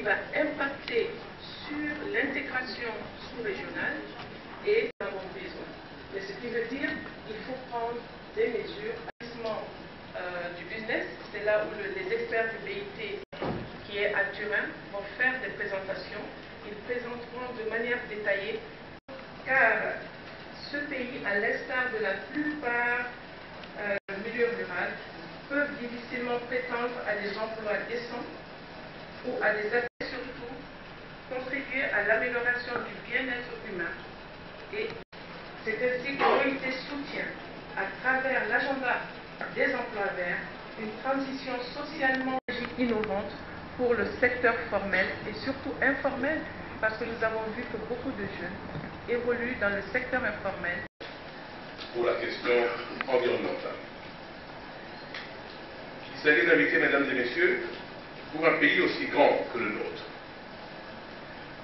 qui va impacter sur l'intégration sous-régionale et nous avons besoin. Mais ce qui veut dire qu'il faut prendre des mesures. Du business, c'est là où les experts du BIT qui est à Turin vont faire des présentations. Ils présenteront de manière détaillée car ce pays, à l'instar de la plupart du milieu rural, peuvent difficilement prétendre à des emplois décents ou à des actes surtout contribuer à l'amélioration du bien-être humain. Et c'est ainsi que l'OIT soutient, à travers l'agenda des emplois verts, une transition socialement innovante pour le secteur formel et surtout informel, parce que nous avons vu que beaucoup de jeunes évoluent dans le secteur informel. Pour la question environnementale. Il s'agit d'inviter, mesdames et messieurs, pour un pays aussi grand que le nôtre,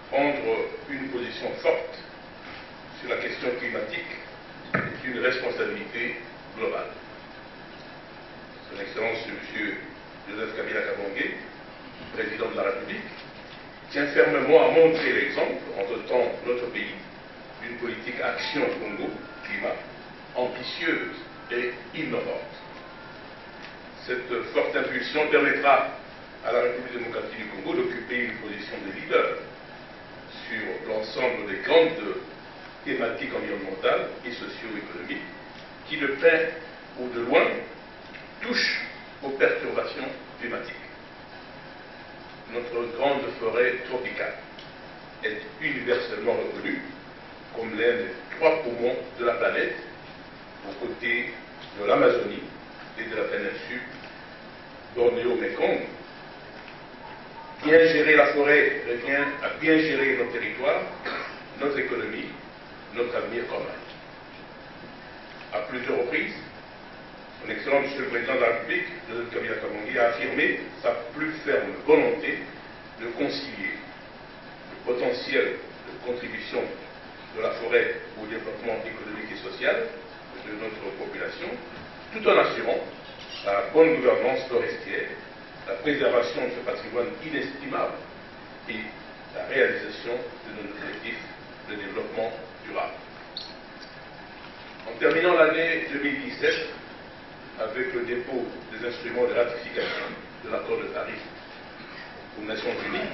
prendre une position forte sur la question climatique est une responsabilité globale. Son Excellence M. Joseph Kabila Kabange, président de la République, tient fermement à montrer l'exemple, en dotant notre pays d'une politique action Congo climat ambitieuse et innovante. Cette forte impulsion permettra à la République démocratique du Congo d'occuper une position de leader sur l'ensemble des grandes thématiques environnementales et socio-économiques qui, de près ou de loin, touchent aux perturbations climatiques. Notre grande forêt tropicale est universellement reconnue comme l'un des 3 poumons de la planète, aux côtés de l'Amazonie et de la péninsule Bornéo-Mekong. Bien gérer la forêt revient à bien gérer nos territoires, nos économies, notre avenir commun. À plusieurs reprises, son Excellence Monsieur le Président de la République, Joseph Kabila Kabange, a affirmé sa plus ferme volonté de concilier le potentiel de contribution de la forêt au développement économique et social de notre population, tout en assurant la bonne gouvernance forestière, la préservation de ce patrimoine inestimable et la réalisation de nos objectifs de développement durable. En terminant l'année 2017 avec le dépôt des instruments de ratification de l'accord de Paris aux Nations Unies,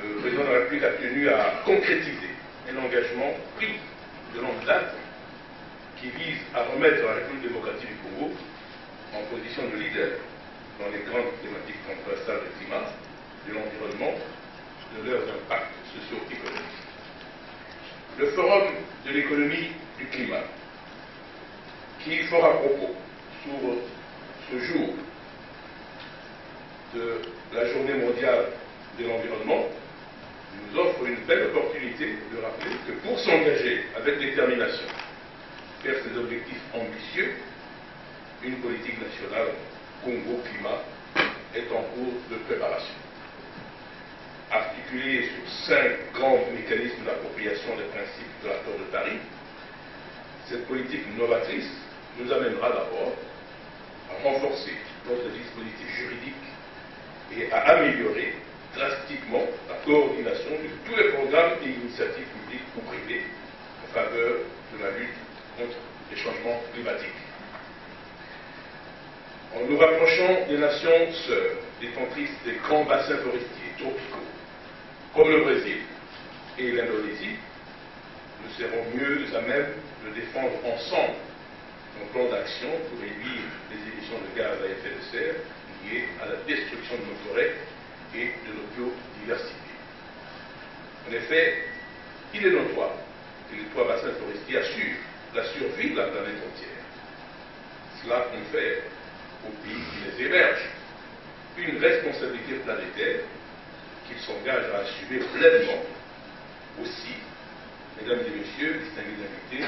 le président de la République a tenu à concrétiser un engagement pris de longue date qui vise à remettre la République démocratique du Congo en position de leader dans les grandes thématiques transversales du climat, de l'environnement, de leurs impacts socio-économiques. Le Forum de l'économie du climat, qui fera propos sur ce jour de la Journée mondiale de l'environnement, nous offre une belle opportunité de rappeler que pour s'engager avec détermination vers ces objectifs ambitieux, une politique nationale Congo climat est en cours de préparation. Articulée sur 5 grands mécanismes d'appropriation des principes de l'accord de Paris, cette politique novatrice nous amènera d'abord à renforcer notre dispositif juridique et à améliorer drastiquement la coordination de tous les programmes et initiatives publiques ou privées en faveur de la lutte contre les changements climatiques. En nous rapprochant des nations sœurs, détentrices des grands bassins forestiers tropicaux, comme le Brésil et l'Indonésie, nous serons mieux à même de défendre ensemble un plan d'action pour réduire les émissions de gaz à effet de serre liées à la destruction de nos forêts et de nos biodiversités. En effet, il est notoire que les 3 bassins forestiers assurent la survie de la planète entière. Cela confère aux pays qui les hébergent une responsabilité planétaire qu'ils s'engagent à assumer pleinement. Aussi, mesdames et messieurs, distingués invités,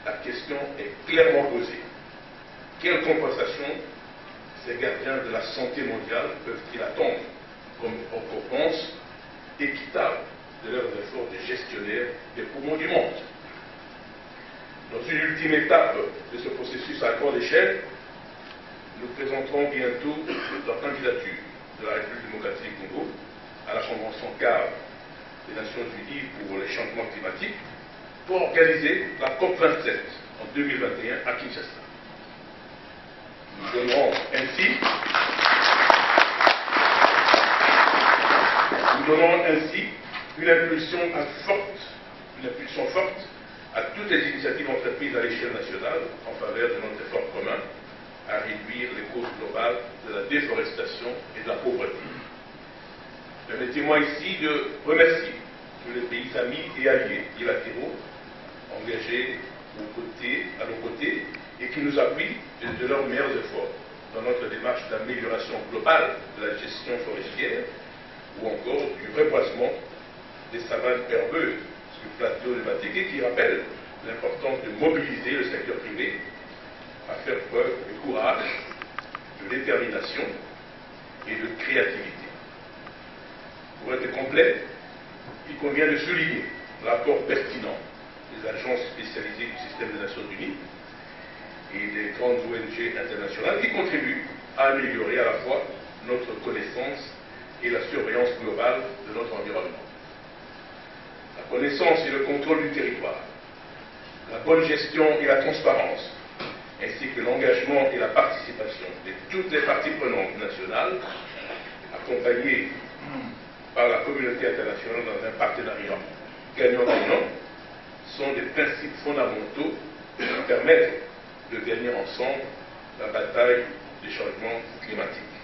la question est clairement posée. Quelle compensation ces gardiens de la santé mondiale peuvent-ils attendre comme récompense équitable de leurs efforts de gestionnaires des poumons du monde? Dans une ultime étape de ce processus à grande échelle, nous présenterons bientôt la candidature de la République démocratique du Congo à la Convention cadre des Nations Unies pour les changements climatiques pour organiser la COP27 en 2021 à Kinshasa. Nous donnerons ainsi une impulsion forte à toutes les initiatives entreprises à l'échelle nationale en faveur de notre effort commun à réduire les causes globales de la déforestation et de la pauvreté. Permettez-moi ici de remercier tous les pays amis et alliés bilatéraux engagés à nos côtés et qui nous appuient de leurs meilleurs efforts dans notre démarche d'amélioration globale de la gestion forestière ou encore du reboisement des savanes herbeuses sur le plateau de Mateke, qui rappelle l'importance de mobiliser le secteur privé à faire preuve de courage, de détermination et de créativité. Pour être complet, il convient de souligner l'apport pertinent des agences spécialisées du système des Nations Unies et des grandes ONG internationales qui contribuent à améliorer à la fois notre connaissance et la surveillance globale de notre environnement. La connaissance et le contrôle du territoire, la bonne gestion et la transparence, ainsi que l'engagement et la participation de toutes les parties prenantes nationales, accompagnées par la communauté internationale dans un partenariat gagnant-gagnant, sont des principes fondamentaux qui permettent de gagner ensemble la bataille des changements climatiques.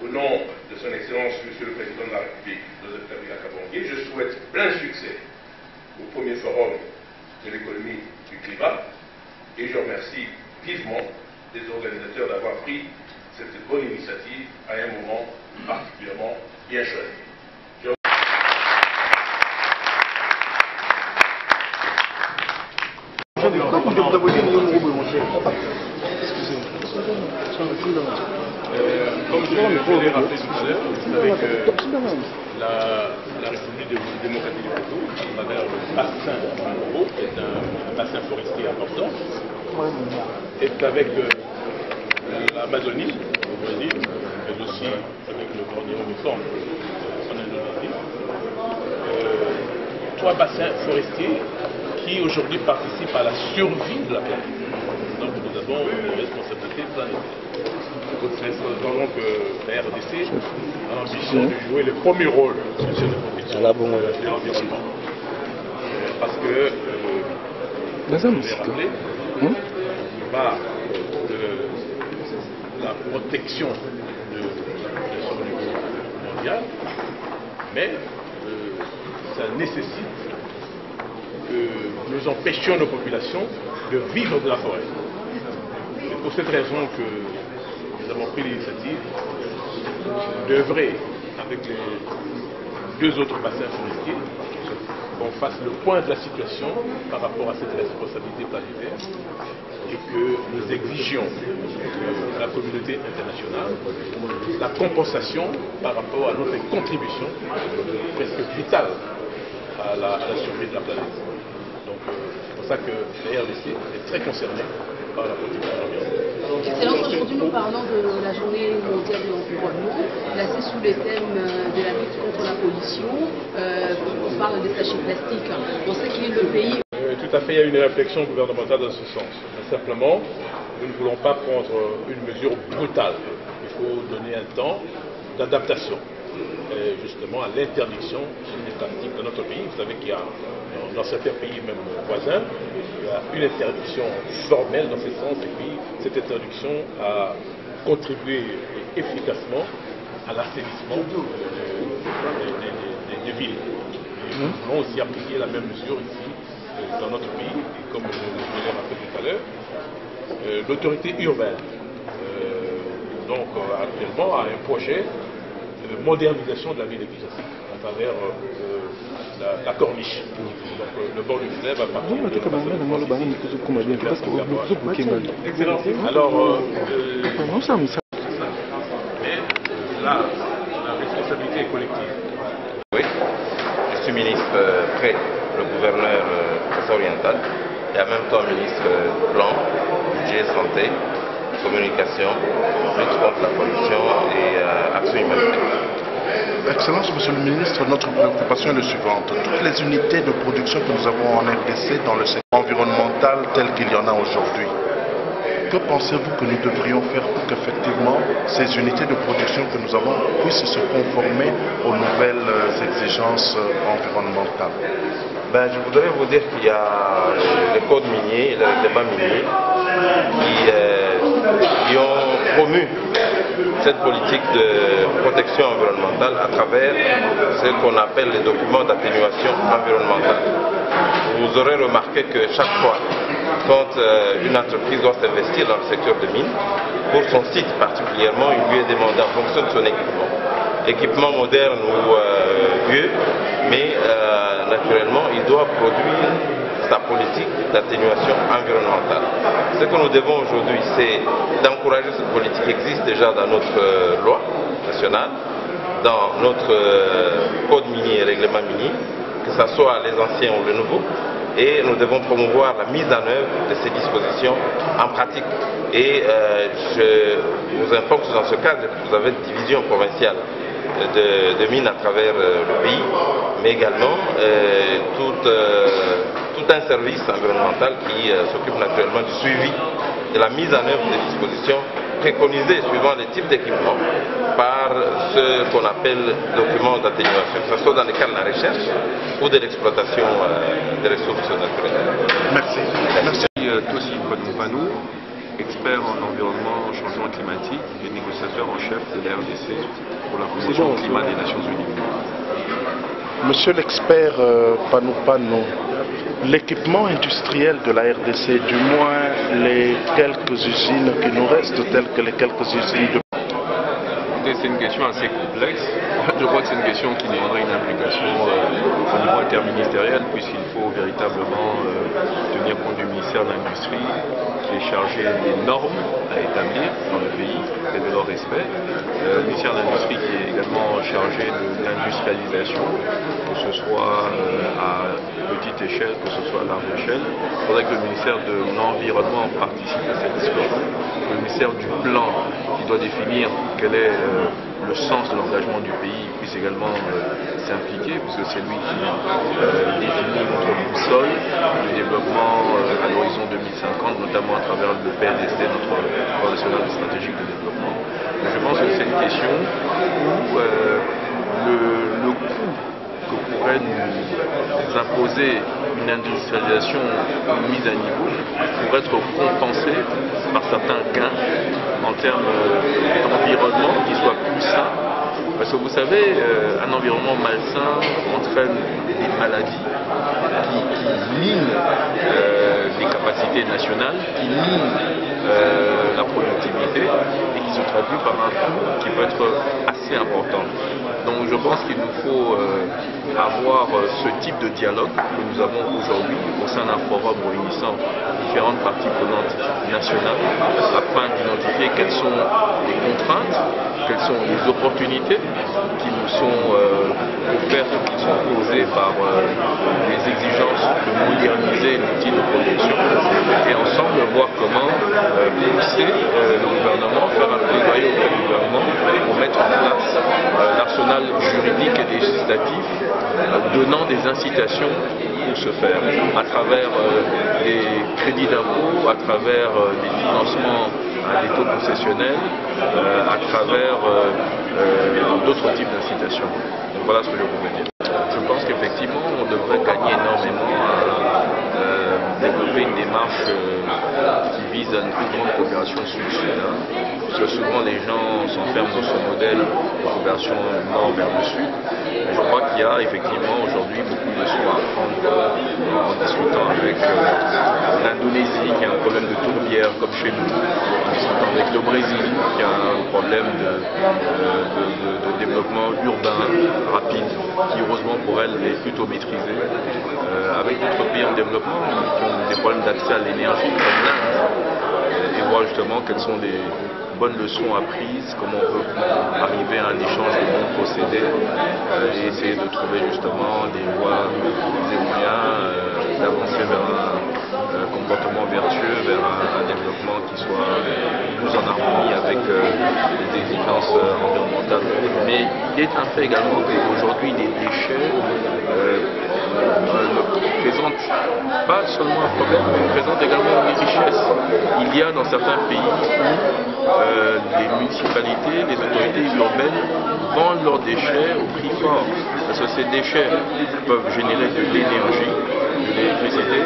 Au nom de son Excellence, Monsieur le Président de la République, Joseph Kabila Kabange, je souhaite plein succès au premier forum de l'économie du climat et je remercie vivement les organisateurs d'avoir pris cette bonne initiative à un moment particulièrement bien choisi. Comme je l'ai rappelé tout à l'heure, vous savez que la République démocratique du Congo, à travers le bassin Mangoro, qui est un bassin forestier important, est avec l'Amazonie au Brésil, mais aussi avec le Bornéo Méforme en Indonésie. Trois bassins forestiers qui aujourd'hui participent à la survie de la planète. Donc nous avons une responsabilité planétaire. Donc la RDC a l'ambition de jouer le premier rôle sur la protection de l'environnement. Parce que, vous l'avez rappelé, par la protection de son niveau mondial, mais ça nécessite que nous empêchions nos populations de vivre de la forêt. C'est pour cette raison que nous avons pris l'initiative d'œuvrer avec les deux autres bassins forestiers, qu'on fasse le point de la situation par rapport à cette responsabilité planétaire et que nous exigions de la communauté internationale la compensation par rapport à notre contribution presque vitale à la survie de la planète. Donc c'est pour ça que la RDC est très concernée par la protection de l'environnement. Excellence, aujourd'hui nous parlons de la journée mondiale de l'environnement, placée sous le thème de la lutte contre la pollution. On parle des sachets plastiques. On sait qu'il est le pays. Tout à fait, il y a une réflexion gouvernementale dans ce sens. Mais simplement, nous ne voulons pas prendre une mesure brutale. Il faut donner un temps d'adaptation, justement à l'interdiction des plastiques dans notre pays. Vous savez qu'il y a dans certains pays, même voisins, il y a une interdiction formelle dans ce sens, et puis cette interdiction a contribué efficacement à l'assainissement des villes. Et nous voulons aussi appliquer la même mesure ici dans notre pays, et comme je l'ai rappelé tout à l'heure, l'autorité urbaine donc actuellement a un projet de modernisation de la ville de Kinshasa à travers la corniche. Donc le bord du fleuve à partir de alors mais là, la responsabilité est collective. Oui, je suis ministre près le gouverneur oriental et en même temps ministre plan, budget, santé, communication, lutte contre la pollution et action humanitaire. Excellence, Monsieur le Ministre, notre préoccupation est la suivante. Toutes les unités de production que nous avons en RDC dans le secteur environnemental tel qu'il y en a aujourd'hui, que pensez-vous que nous devrions faire pour qu'effectivement ces unités de production que nous avons puissent se conformer aux nouvelles exigences environnementales? Je voudrais vous dire qu'il y a les codes miniers et les règlements miniers qui ont promu cette politique de protection environnementale à travers ce qu'on appelle les documents d'atténuation environnementale. Vous aurez remarqué que chaque fois, quand une entreprise doit s'investir dans le secteur de mine, pour son site particulièrement, il lui est demandé en fonction de son équipement moderne ou vieux, mais naturellement, il doit produire sa politique d'atténuation environnementale. Ce que nous devons aujourd'hui, c'est d'encourager cette politique qui existe déjà dans notre loi nationale, dans notre code minier et règlement minier, que ce soit les anciens ou les nouveaux, et nous devons promouvoir la mise en œuvre de ces dispositions en pratique. Et je vous informe que dans ce cadre, vous avez une division provinciale de mines à travers le pays, mais également tout un service environnemental qui s'occupe naturellement du suivi de la mise en œuvre des dispositions préconisées suivant les types d'équipements par ce qu'on appelle documents d'atténuation, que ce soit dans le cadre de la recherche ou de l'exploitation des ressources naturelles. Merci. Merci. Tossi Panou, expert en environnement, changement climatique et négociateur en chef de la RDC pour la Convention climat des Nations Unies. Monsieur l'expert Panou, l'équipement industriel de la RDC, du moins les quelques usines qui nous restent, telles que les quelques usines de... C'est une question assez complexe. Je crois que c'est une question qui demanderait une implication au niveau interministériel, puisqu'il faut véritablement tenir compte du ministère de l'Industrie, qui est chargé des normes à établir dans le pays et de leur respect. Le ministère de l'Industrie qui est également chargé de l'industrialisation, que ce soit à petite échelle, que ce soit à large échelle. Il faudrait que le ministère de l'Environnement participe à cette discussion. Le ministère du Plan, qui doit définir quel est le sens de l'engagement du pays, puisse également s'impliquer, puisque c'est lui qui définit notre boussole du développement à l'horizon 2050, notamment à travers le PNSD, notre plan national stratégique de développement. Donc je pense que c'est une question où le coût que pourrait nous imposer une industrialisation, une mise à niveau, pourrait être compensé par certains gains en termes d'environnement qui soit plus sain. Parce que vous savez, un environnement malsain entraîne des maladies qui minent les capacités nationales, qui minent la productivité et qui se traduit par un coût qui peut être assez important. Donc je pense qu'il nous faut avoir ce type de dialogue que nous avons aujourd'hui au sein d'un forum réunissant différentes parties prenantes nationales afin d'identifier quelles sont les contraintes, quelles sont les opportunités qui nous sont offertes, qui sont posées par les exigences de moderniser l'outil de production et ensemble voir comment pousser le gouvernement, faire un plaidoyer au gouvernement pour mettre en place l'arsenal juridique et législatif donnant des incitations pour se faire à travers des crédits d'impôt, à travers des financements à des taux concessionnels, à travers d'autres types d'incitations. Donc voilà ce que je pouvais dire. Je pense qu'effectivement on devrait gagner énormément à développer une démarche qui vise à une plus grande coopération sud-sud. Parce que souvent les gens s'enferment dans ce modèle de coopération nord vers le sud. Mais je crois qu'il y a effectivement aujourd'hui beaucoup de leçons à apprendre en discutant avec l'Indonésie qui a un problème de tourbière comme chez nous, en discutant avec le Brésil qui a un problème de développement urbain rapide qui heureusement pour elle est plutôt maîtrisé, avec d'autres pays en développement qui ont des problèmes d'accès à l'énergie comme l'Inde, et voir justement quelles sont les bonnes leçons apprises, comment on peut arriver à un échange de bons procédés et essayer de trouver justement des voies, des moyens d'avancer vers un comportement comportement vertueux, vers un développement qui soit plus en harmonie avec les exigences environnementales. Mais il est un fait également qu'aujourd'hui les déchets ne présentent pas seulement un problème, mais présentent également une richesse. Il y a dans certains pays où les municipalités, les autorités urbaines vendent leurs déchets au prix fort. Parce que ces déchets peuvent générer de l'énergie, de l'électricité.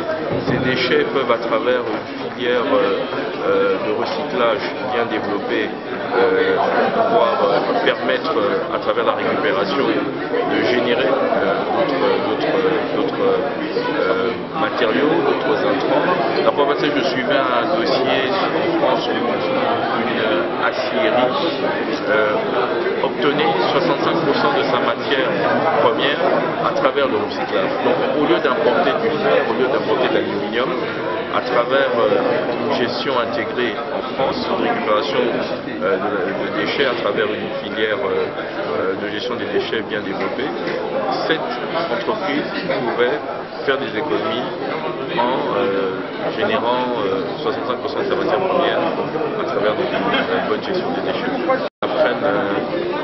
Ces déchets peuvent, à travers une filière de recyclage bien développée, pouvoir permettre, à travers la récupération, de générer d'autres matériaux, d'autres intrants. La fois passée, je suivais un dossier en France où une acierie obtenait 65% de sa matière première à travers le recyclage. Donc au lieu d'importer du fer, au lieu d'importer de l'aluminium, à travers une gestion intégrée en France, une récupération de déchets à travers une filière de gestion des déchets bien développée, cette entreprise pouvait faire des économies en générant 65% de sa matière première à travers une bonne gestion des déchets. Apprennent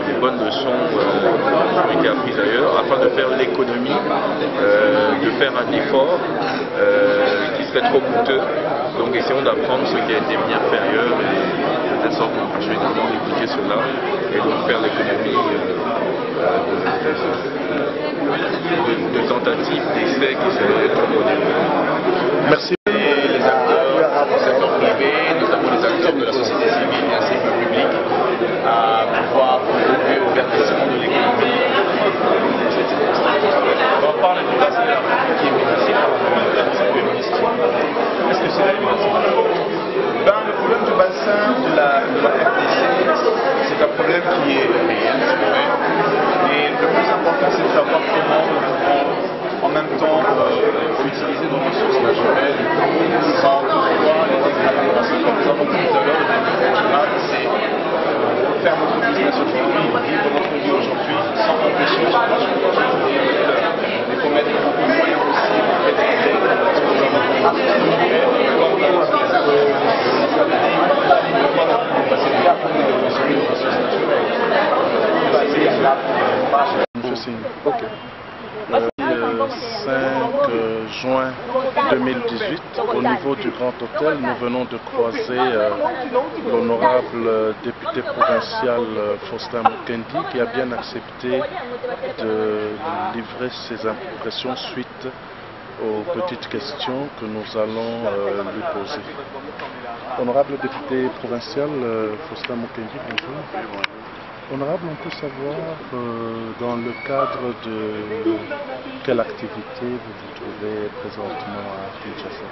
des bonnes leçons qui ont été apprises ailleurs afin de faire l'économie, de faire un effort qui serait trop coûteux. Donc essayons d'apprendre ce qui a été bien fait ailleurs et de telle sorte qu'on puisse également répliquer cela et donc faire l'économie de tentatives, d'essais qui seraient trop modérés. Merci. Les acteurs du secteur privé, notamment les acteurs de la société civile ainsi que le public, à pouvoir contribuer au verdissement de l'économie. On parle de la qui est bénéfique Est-ce que c'est le problème du bassin de la RDC, c'est un problème qui est réel, c'est vrai. Et le plus important, c'est de savoir comment nous pouvons en même temps utiliser nos ressources naturelles sans toutefois les dégrader. Parce que comme nous avons dit tout à l'heure, le développement durable, c'est faire notre business aujourd'hui, vivre notre vie aujourd'hui sans empêcher les il faut mettre beaucoup de moyens aussi pour préserver ce que nous avons comme ressources naturelles, comme la Le 5 juin 2018, au niveau du Grand Hôtel, nous venons de croiser l'honorable député provincial Faustin Mukendi qui a bien accepté de livrer ses impressions suite aux petites questions que nous allons lui poser. Honorable député provincial Faustin Mukendi, bonjour. Honorable, on peut savoir dans le cadre de quelle activité vous vous trouvez présentement à Kinshasa?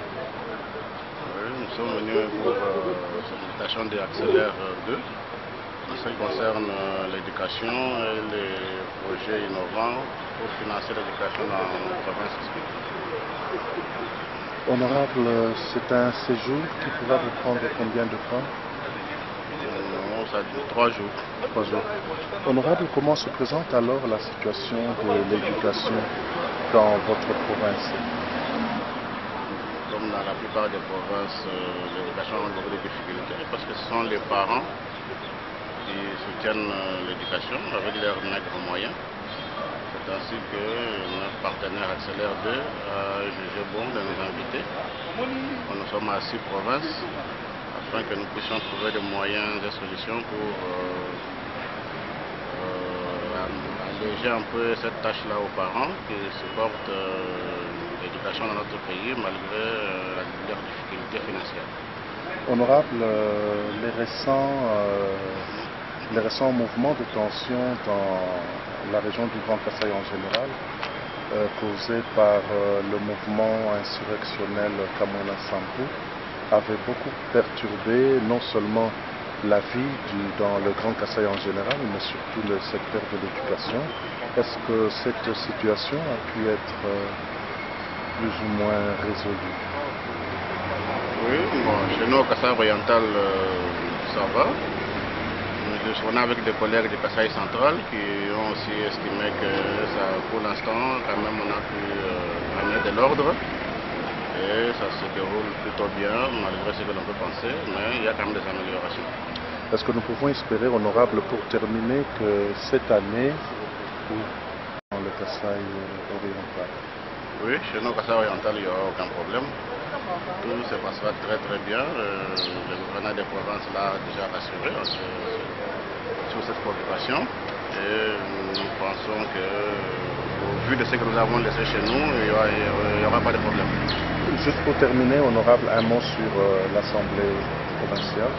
Oui, nous sommes venus pour l'invitation de Accélère 2 en ce qui concerne l'éducation et les projets innovants pour financer l'éducation dans nos provinces respectives. Honorable, c'est un séjour qui pourra vous prendre combien de temps? Ça dure 3 jours. 3 jours. Honorable, comment se présente alors la situation de l'éducation dans votre province? Comme dans la plupart des provinces, l'éducation a beaucoup de difficultés parce que ce sont les parents qui soutiennent l'éducation avec leurs maigres moyens. C'est ainsi que notre partenaire Accélère 2 a jugé bon de nous inviter. Nous sommes à 6 provinces afin que nous puissions trouver des moyens, des solutions pour alléger un peu cette tâche-là aux parents qui supportent l'éducation dans notre pays malgré leurs difficultés financières. Honorable, les récents mouvements de tension dans la région du Grand Kasaï en général, causés par le mouvement insurrectionnel Kamwina Nsapu, avait beaucoup perturbé non seulement la vie dans le Grand Kasaï en général, mais surtout le secteur de l'éducation. Est-ce que cette situation a pu être plus ou moins résolue? Oui, bon, chez nous au Kasaï oriental, ça va. On est avec des collègues du Kasaï central qui ont aussi estimé que ça, pour l'instant, quand même, on a pu amener de l'ordre. Et ça se déroule plutôt bien, malgré ce que l'on peut penser, mais il y a quand même des améliorations. Est-ce que nous pouvons espérer, honorable, pour terminer, que cette année, dans le Kasaï oriental? Oui, chez nous, au Kasaï oriental, il n'y aura aucun problème. Tout se passera très très bien. Le gouverneur des provinces l'a déjà rassuré sur cette préoccupation. Et nous pensons que, au vu de ce que nous avons laissé chez nous, il n'y aura pas de problème. Juste pour terminer, honorable, un mot sur l'Assemblée provinciale.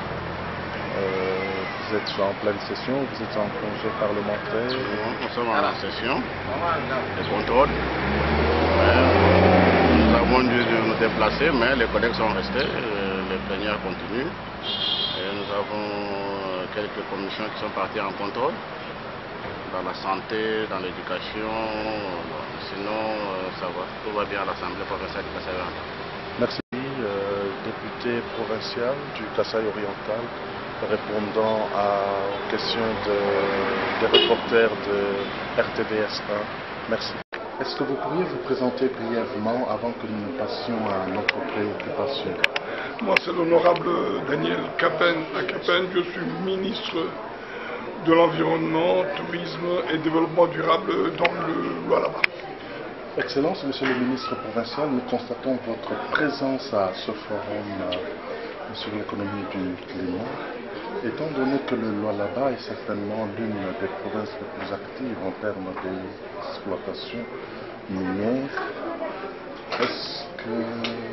Vous êtes en pleine session, vous êtes en congé parlementaire? Nous sommes en session de contrôle. Nous avons dû nous déplacer, mais les collègues sont restés, les plénières continuent. Et nous avons quelques commissions qui sont parties en contrôle, dans la santé, dans l'éducation. Sinon, ça va, tout va bien à l'Assemblée provinciale du Kasaï oriental. Merci, député provincial du Kasaï oriental, répondant aux questions des reporters de RTVS1. Merci. Est-ce que vous pourriez vous présenter brièvement avant que nous passions à notre préoccupation? Moi, c'est l'honorable Daniel Capen. Je suis ministre de l'Environnement, Tourisme et Développement durable dans le Lualaba. Excellence, Monsieur le ministre provincial, nous constatons votre présence à ce forum sur l'économie du climat. Étant donné que le Lualaba est certainement l'une des provinces les plus actives en termes d'exploitation minière, est-ce que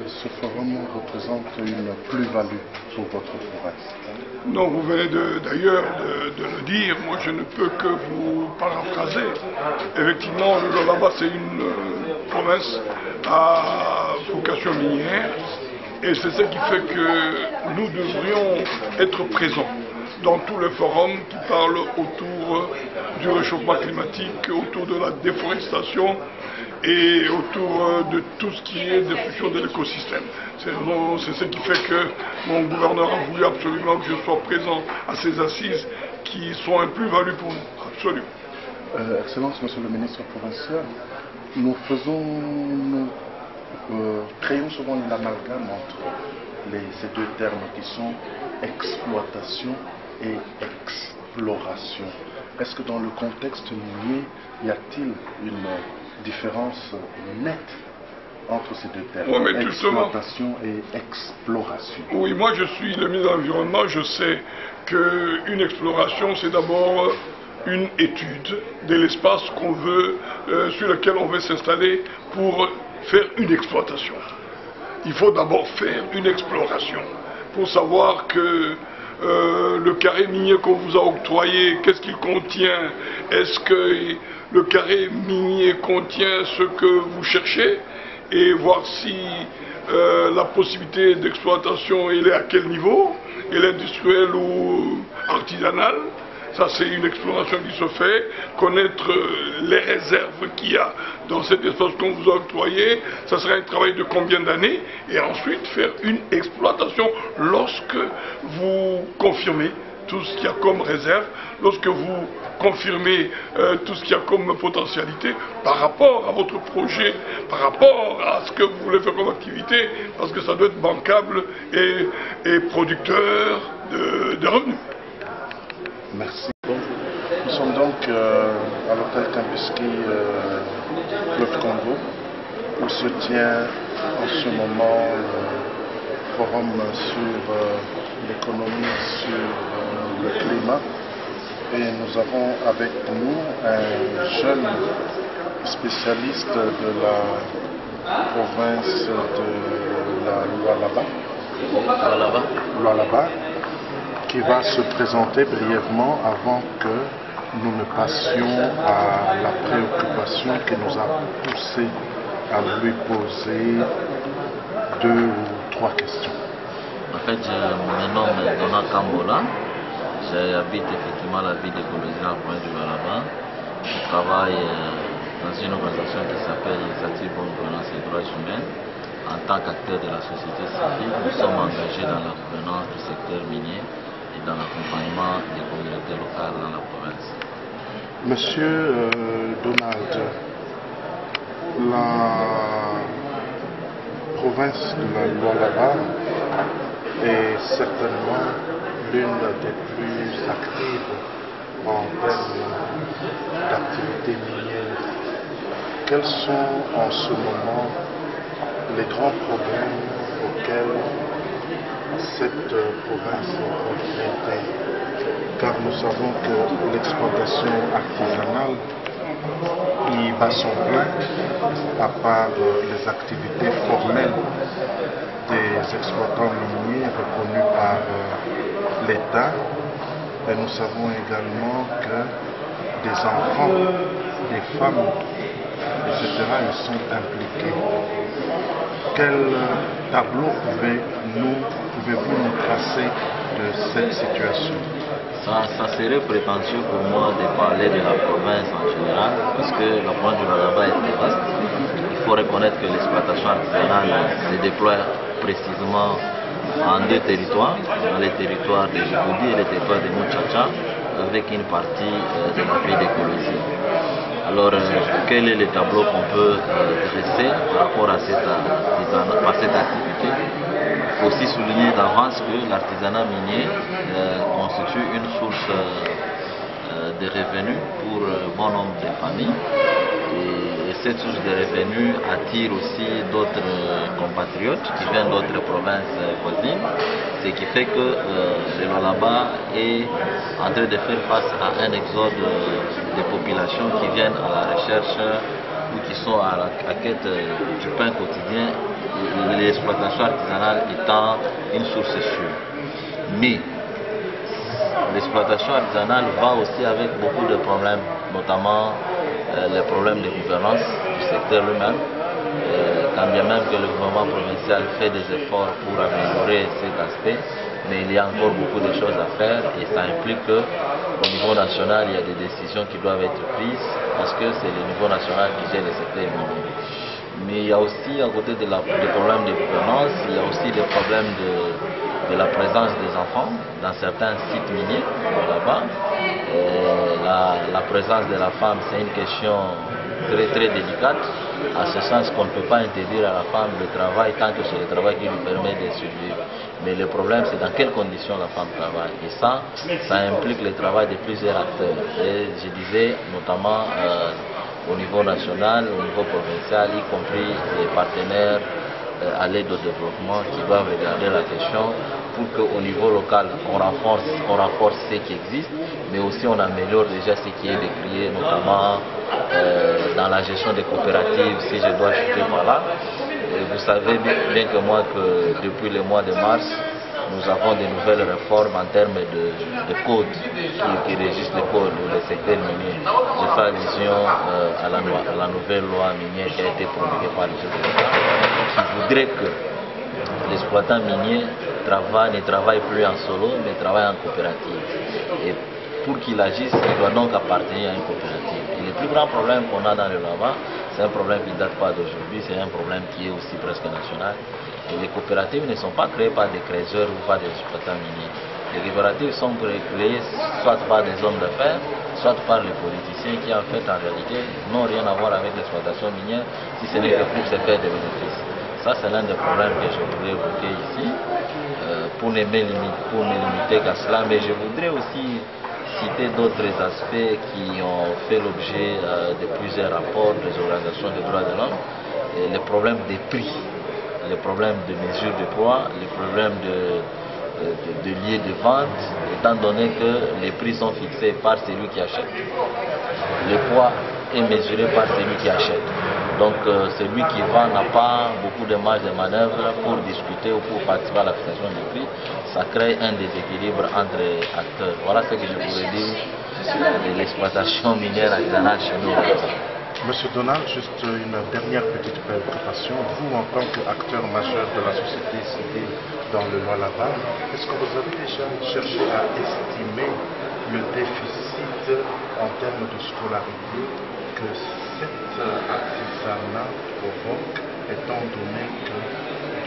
ce forum représente une plus-value pour votre province? Non, vous venez d'ailleurs de le dire, moi je ne peux que vous paraphraser. Effectivement, le Lualaba c'est une province à vocation minière. Et c'est ce qui fait que nous devrions être présents dans tous les forums qui parlent autour du réchauffement climatique, autour de la déforestation et autour de tout ce qui est destruction de l'écosystème. C'est ce qui fait que mon gouverneur a voulu absolument que je sois présent à ces assises qui sont un plus-value pour nous, absolument. Excellence, Monsieur le ministre provincial, nous créons souvent une amalgame entre ces deux termes qui sont exploitation et exploration. Est-ce que dans le contexte minier, y a-t-il une différence nette entre ces deux termes, oui, exploitation et exploration? Oui, moi je suis le ministre de l'Environnement, je sais qu'une exploration c'est d'abord une étude de l'espace qu'on veut, sur lequel on veut s'installer pour faire une exploitation. Il faut d'abord faire une exploration pour savoir que le carré minier qu'on vous a octroyé, qu'est-ce qu'il contient? Est-ce que le carré minier contient ce que vous cherchez? Et voir si la possibilité d'exploitation elle est à quel niveau? Elle est industrielle ou artisanale? Ça, c'est une exploration qui se fait, connaître les réserves qu'il y a dans cet espace qu'on vous a octroyé. Ça sera un travail de combien d'années? Et ensuite, faire une exploitation lorsque vous confirmez tout ce qu'il y a comme réserve, lorsque vous confirmez tout ce qu'il y a comme potentialité par rapport à votre projet, par rapport à ce que vous voulez faire comme activité, parce que ça doit être bancable et producteur de revenus. Merci. Nous sommes donc à l'hôtel Kempinski Club Congo, où se tient en ce moment le forum sur l'économie, sur le climat. Et nous avons avec nous un jeune spécialiste de la province de la Lualaba, qui va se présenter brièvement avant que nous ne passions à la préoccupation qui nous a poussé à lui poser 2 ou 3 questions. En fait, je me nomme Donald Kambola. J'habite effectivement la ville de Colosie dans la province du Lualaba. Je travaille dans une organisation qui s'appelle Initiative Bonne Gouvernance et Droits Humains. En tant qu'acteur de la société civile, nous sommes engagés dans la gouvernance du secteur minier et dans l'accompagnement des communautés locales dans la province. Monsieur Donald, la province province de la Lualaba est certainement l'une des plus actives en termes d'activité minière. Quels sont en ce moment les grands problèmes auxquels cette province est confrontée? Car nous savons que l'exploitation artisanale y bat son plein, à part les activités formelles des exploitants miniers reconnus par l'État. Et nous savons également que des enfants, des femmes, etc. y sont impliqués. Quel tableau pouvez-vous nous tracer de cette situation? Ça serait prétentieux pour moi de parler de la province en général, parce que la province du Lualaba est très vaste. Il faut reconnaître que l'exploitation artisanale se déploie précisément en deux territoires, dans les territoires de Djibouti et les territoires de Muchacha, avec une partie de la ville de Kolosi. Alors, quel est le tableau qu'on peut dresser par rapport à cette activité? Il faut aussi souligner d'avance que l'artisanat minier constitue une source de revenus pour bon nombre de familles. Et cette source de revenus attire aussi d'autres compatriotes qui viennent d'autres provinces voisines, ce qui fait que le Lualaba est en train de faire face à un exode de populations qui viennent à la recherche ou qui sont à la quête du pain quotidien, l'exploitation artisanale étant une source sûre. Mais l'exploitation artisanale va aussi avec beaucoup de problèmes, notamment les problèmes de gouvernance du secteur lui-même, quand bien même que le gouvernement provincial fait des efforts pour améliorer cet aspect, mais il y a encore beaucoup de choses à faire et ça implique qu'au niveau national, il y a des décisions qui doivent être prises parce que c'est le niveau national qui gère le secteur minier. Mais il y a aussi, à côté des problèmes de gouvernance, il y a aussi des problèmes de la présence des enfants dans certains sites miniers là-bas. La présence de la femme, c'est une question très très délicate, à ce sens qu'on ne peut pas interdire à la femme le travail tant que c'est le travail qui lui permet de survivre. Mais le problème, c'est dans quelles conditions la femme travaille. Et ça implique le travail de plusieurs acteurs. Et je disais notamment au niveau national, au niveau provincial, y compris les partenaires à l'aide au développement qui doivent regarder la question pour qu'au niveau local, on renforce ce qui existe, mais aussi on améliore déjà ce qui est décrié, notamment dans la gestion des coopératives, si je dois chuter par là. Et vous savez bien que moi que depuis le mois de mars, nous avons de nouvelles réformes en termes de codes qui régissent le code ou le secteur minier. Je fais allusion à la nouvelle loi minière qui a été promulguée par le chef de l'État, qui voudrait que l'exploitant minier ne travaille plus en solo, mais travaille en coopérative. Et pour qu'il agisse, il doit donc appartenir à une coopérative. Et le plus grand problème qu'on a dans le Lualaba, c'est un problème qui ne date pas d'aujourd'hui, c'est un problème qui est aussi presque national. Et les coopératives ne sont pas créées par des créateurs ou par des exploitants miniers. Les coopératives sont créées soit par des hommes d'affaires, soit par les politiciens qui en fait en réalité n'ont rien à voir avec l'exploitation minière, si ce n'est que pour se faire des bénéfices. Ça, c'est l'un des problèmes que je voudrais évoquer ici, pour ne me limiter qu'à cela, mais je voudrais aussi citer d'autres aspects qui ont fait l'objet de plusieurs rapports des organisations des droits de l'homme, les problèmes des prix, les problèmes de mesure de poids, les problèmes de lieux de vente, étant donné que les prix sont fixés par celui qui achète. Le poids est mesuré par celui qui achète. Donc celui qui vend n'a pas beaucoup de marge de manœuvre pour discuter ou pour participer à la fixation des prix. Ça crée un déséquilibre entre acteurs. Voilà ce que je pourrais dire de l'exploitation minière artisanale chez nous. Monsieur Donald, juste une dernière petite préoccupation. Vous, en tant qu'acteur majeur de la société civile dans le Lualaba, est-ce que vous avez déjà cherché à estimer le déficit en termes de scolarité que cet artisanat provoque, étant donné que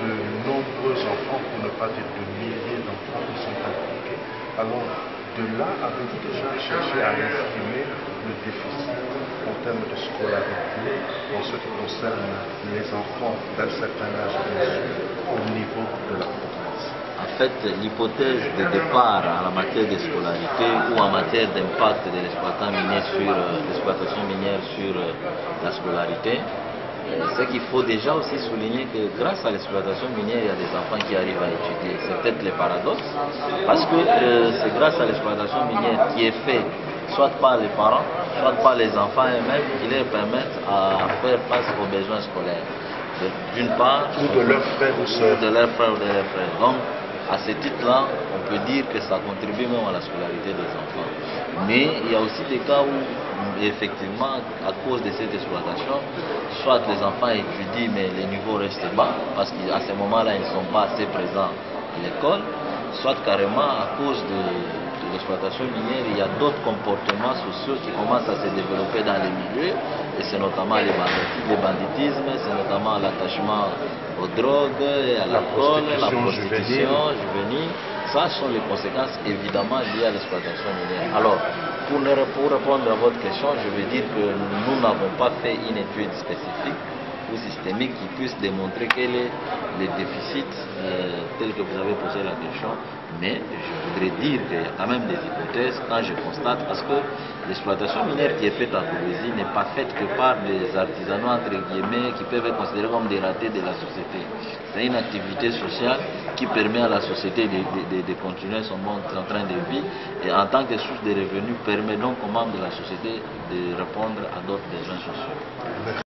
de nombreux enfants, pour ne pas dire de milliers d'enfants, qui sont impliqués? Alors, de là, avez-vous déjà cherché à estimer le déficit en termes de scolarité en ce qui concerne les enfants d'un certain âge, bien sûr, au niveau de la province? En fait, l'hypothèse de départ en la matière de scolarité ou en matière d'impact de l'exploitation minière sur la scolarité, c'est qu'il faut déjà aussi souligner que grâce à l'exploitation minière, il y a des enfants qui arrivent à étudier. C'est peut-être le paradoxe, parce que c'est grâce à l'exploitation minière qui est faite soit par les parents, soit par les enfants eux-mêmes, qui leur permettent à faire face aux besoins scolaires. D'une part, ou de leurs frères ou sœurs. De leurs frères ou de leurs frères. Donc, à ce titre-là, on peut dire que ça contribue même à la scolarité des enfants. Mais il y a aussi des cas où, effectivement, à cause de cette exploitation, soit les enfants étudient, mais les niveaux restent bas, parce qu'à ce moment-là, ils ne sont pas assez présents à l'école, soit carrément à cause de l'exploitation minière, il y a d'autres comportements sociaux qui commencent à se développer dans les milieux, et c'est notamment le banditisme, c'est notamment l'attachement aux drogues, à l'alcool, la prostitution juvénile. Ça sont les conséquences évidemment liées à l'exploitation minière. Alors, pour répondre à votre question, je veux dire que nous n'avons pas fait une étude spécifique ou systémique qui puisse démontrer quel est le déficit tel que vous avez posé la question, mais je voudrais dire qu'il y a quand même des hypothèses quand je constate, parce que l'exploitation minière qui est faite à Kolwezi n'est pas faite que par des artisanats entre guillemets qui peuvent être considérés comme des ratés de la société. C'est une activité sociale qui permet à la société de continuer son train de vie, et en tant que source de revenus permet donc aux membres de la société de répondre à d'autres besoins sociaux.